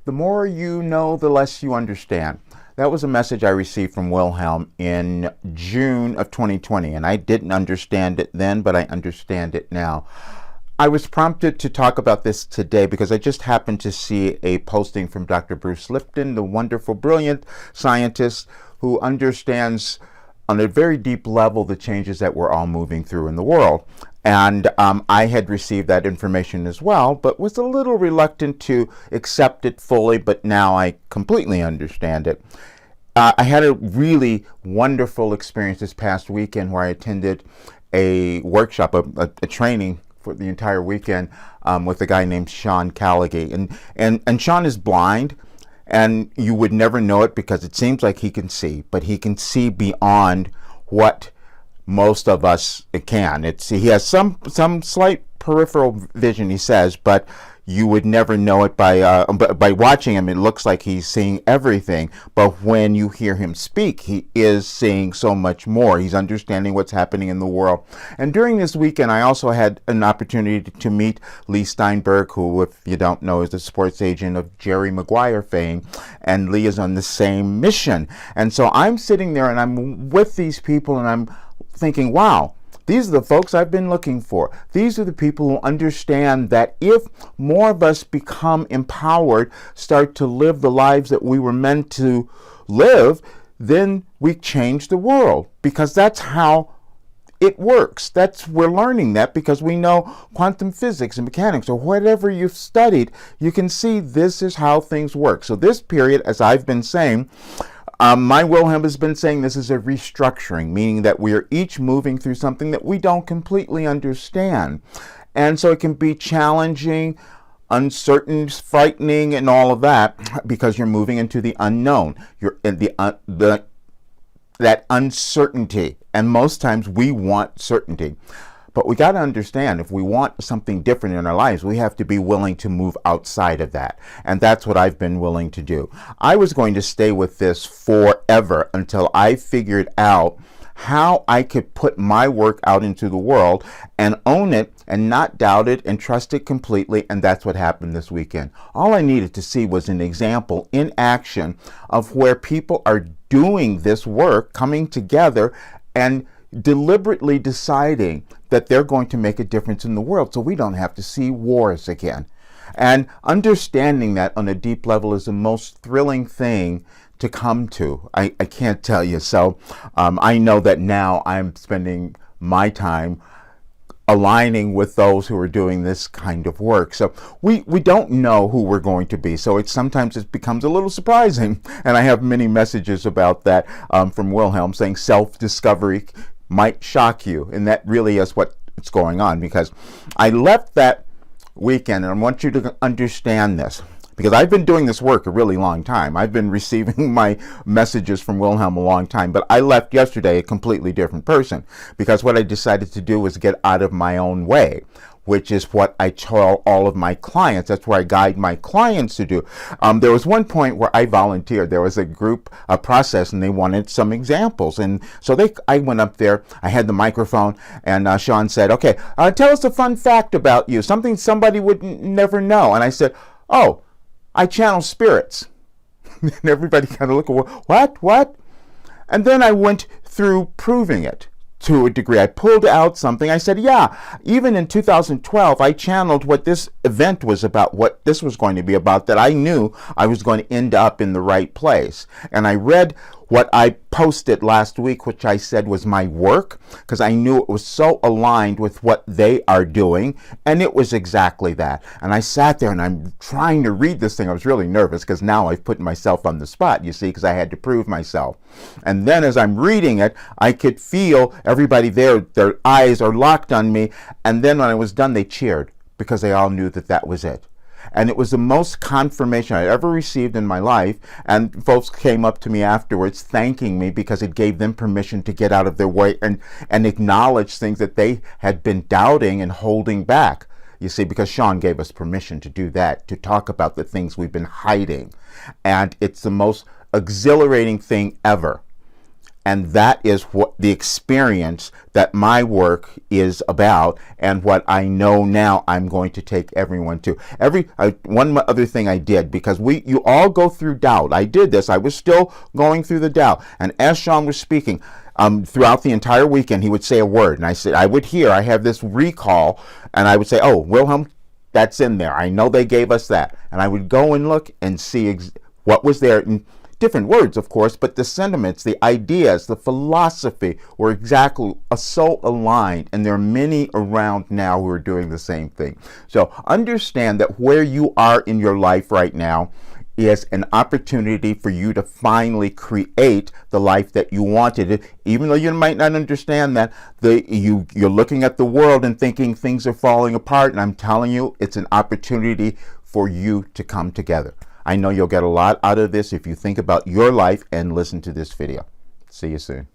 The more you know, the less you understand. That was a message I received from Wilhelm in June of 2020, and I didn't understand it then, but I understand it now. I was prompted to talk about this today because I just happened to see a posting from Dr. Bruce Lipton, the wonderful, brilliant scientist who understands on a very deep level the changes that we're all moving through in the world. And I had received that information as well, but was a little reluctant to accept it fully, but now I completely understand it. I had a really wonderful experience this past weekend where I attended a workshop, a training for the entire weekend with a guy named Sean Callaghan. And Sean is blind, and you would never know it because it seems like he can see, but he can see beyond what most of us can. He has some slight peripheral vision, he says, but you would never know it by watching him. It looks like he's seeing everything, but when you hear him speak, he is seeing so much more. He's understanding what's happening in the world. And during this weekend, I also had an opportunity to meet Lee Steinberg, who, if you don't know, is the sports agent of Jerry Maguire fame, and Lee is on the same mission. And so I'm sitting there and I'm with these people and I'm thinking, wow, these are the folks I've been looking for. These are the people who understand that if more of us become empowered, start to live the lives that we were meant to live, then we change the world, because that's how it works. We're learning that because we know quantum physics and mechanics, or whatever you've studied, you can see this is how things work. So this period, as I've been saying, my Wilhelm has been saying this is a restructuring, meaning that we are each moving through something that we don't completely understand. And so it can be challenging, uncertain, frightening, and all of that, because you're moving into the unknown. You're in that uncertainty. And most times we want certainty. But we got to understand, if we want something different in our lives, we have to be willing to move outside of that. And that's what I've been willing to do. I was going to stay with this forever until I figured out how I could put my work out into the world and own it and not doubt it and trust it completely. And that's what happened this weekend. All I needed to see was an example in action of where people are doing this work, coming together and deliberately deciding that they're going to make a difference in the world so we don't have to see wars again. And understanding that on a deep level is the most thrilling thing to come to. I can't tell you. So I know that now I'm spending my time aligning with those who are doing this kind of work. So we don't know who we're going to be. So sometimes it becomes a little surprising. And I have many messages about that from Wilhelm saying self-discovery might shock you. And that really is what's going on, because I left that weekend, and I want you to understand this, because I've been doing this work a really long time. I've been receiving my messages from Wilhelm a long time, but I left yesterday a completely different person, because what I decided to do was get out of my own way, which is what I tell all of my clients. That's where I guide my clients to do. There was one point where I volunteered. There was a group, a process, and they wanted some examples. And so I went up there, I had the microphone, and Sean said, okay, tell us a fun fact about you, something somebody would never know. And I said, oh, I channel spirits. And everybody kind of looked, what? And then I went through proving it. To a degree, I pulled out something. I said, yeah, even in 2012, I channeled what this event was about, what this was going to be about, that I knew I was going to end up in the right place. And I read what I posted last week, which I said was my work, because I knew it was so aligned with what they are doing, and it was exactly that. And I sat there and I'm trying to read this thing. I was really nervous because now I've put myself on the spot, you see, because I had to prove myself. And then as I'm reading it, I could feel everybody there, their eyes are locked on me. And then when I was done, they cheered because they all knew that that was it. And it was the most confirmation I'd ever received in my life. And folks came up to me afterwards thanking me because it gave them permission to get out of their way and acknowledge things that they had been doubting and holding back. You see, because Sean gave us permission to do that, to talk about the things we've been hiding. And it's the most exhilarating thing ever. And that is what the experience that my work is about, and what I know now I'm going to take everyone to. One other thing I did, because you all go through doubt. I did this. I was still going through the doubt. And as Sean was speaking, throughout the entire weekend, he would say a word. And I have this recall, and I would say, oh, Wilhelm, that's in there. I know they gave us that. And I would go and look and see what was there. And different words, of course, but the sentiments, the ideas, the philosophy were exactly so aligned, and there are many around now who are doing the same thing. So understand that where you are in your life right now is an opportunity for you to finally create the life that you wanted. Even though you might not understand that, you're looking at the world and thinking things are falling apart, and I'm telling you, it's an opportunity for you to come together. I know you'll get a lot out of this if you think about your life and listen to this video. See you soon.